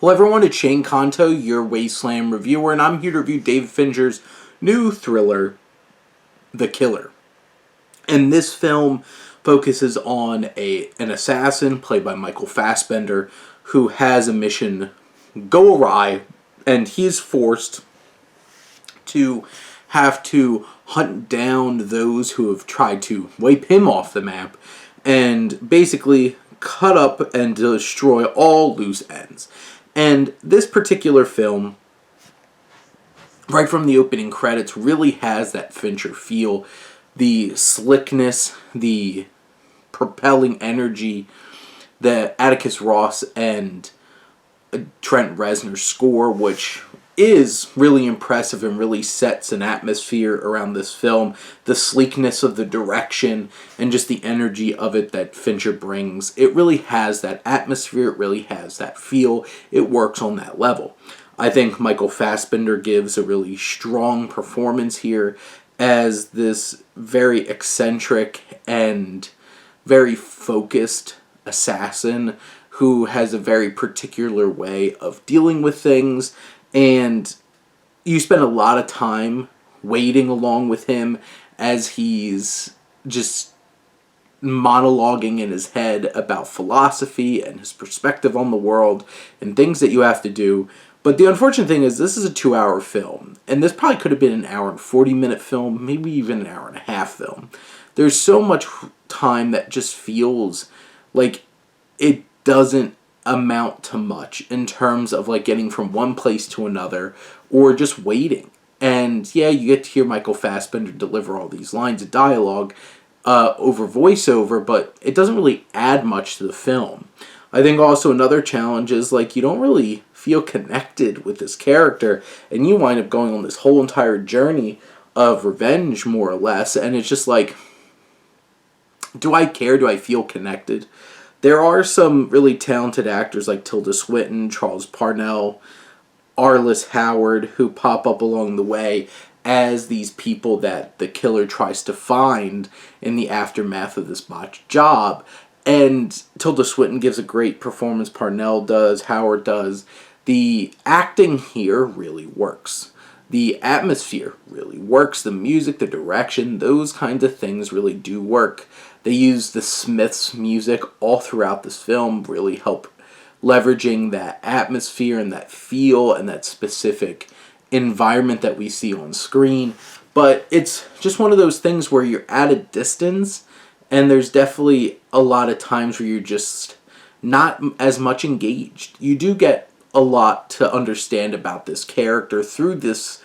Hello everyone, it's Shane Kanto, your Wasteland reviewer, and I'm here to review David Fincher's new thriller, The Killer. And this film focuses on an assassin, played by Michael Fassbender, who has a mission go awry, and he's forced to have to hunt down those who have tried to wipe him off the map, and basically cut up and destroy all loose ends. And this particular film, right from the opening credits, really has that Fincher feel. The slickness, the propelling energy, the Atticus Ross and Trent Reznor score, which is really impressive and really sets an atmosphere around this film. The sleekness of the direction and just the energy of it that Fincher brings. It really has that atmosphere. It really has that feel. It works on that level. I think Michael Fassbender gives a really strong performance here as this very eccentric and very focused assassin who has a very particular way of dealing with things. And you spend a lot of time waiting along with him as he's just monologuing in his head about philosophy and his perspective on the world and things that you have to do. But the unfortunate thing is this is a 2-hour film, and this probably could have been an hour and 40-minute film, maybe even an hour and a half film. There's so much time that just feels like it doesn't amount to much in terms of like getting from one place to another or just waiting. And yeah, you get to hear Michael Fassbender deliver all these lines of dialogue over voiceover, but it doesn't really add much to the film. I think also another challenge is like you don't really feel connected with this character, and you wind up going on this whole entire journey of revenge, more or less, and it's just like, do I care? Do I feel connected? There are some really talented actors like Tilda Swinton, Charles Parnell, Arliss Howard, who pop up along the way as these people that the killer tries to find in the aftermath of this botched job. And Tilda Swinton gives a great performance, Parnell does, Howard does. The acting here really works. The atmosphere really works. The music, the direction, those kinds of things really do work. They use the Smiths music all throughout this film, really help leveraging that atmosphere and that feel and that specific environment that we see on screen. But it's just one of those things where you're at a distance, and there's definitely a lot of times where you're just not as much engaged. You do get a lot to understand about this character through this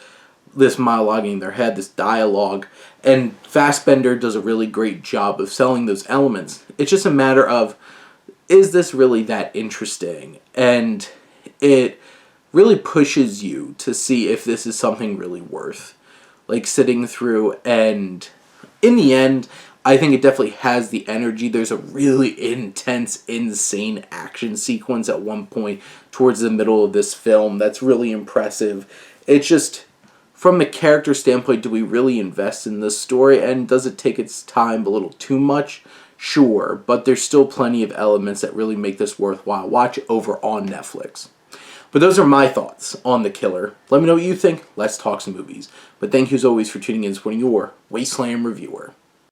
monologuing in their head, this dialogue, and Fassbender does a really great job of selling those elements. It's just a matter of, is this really that interesting? And it really pushes you to see if this is something really worth like sitting through. And in the end, I think it definitely has the energy. There's a really intense, insane action sequence at one point towards the middle of this film that's really impressive. It's just, from the character standpoint, do we really invest in this story? And does it take its time a little too much? Sure, but there's still plenty of elements that really make this worthwhile watch over on Netflix. But those are my thoughts on The Killer. Let me know what you think. Let's talk some movies. But thank you as always for tuning in and supporting your Wasteland reviewer.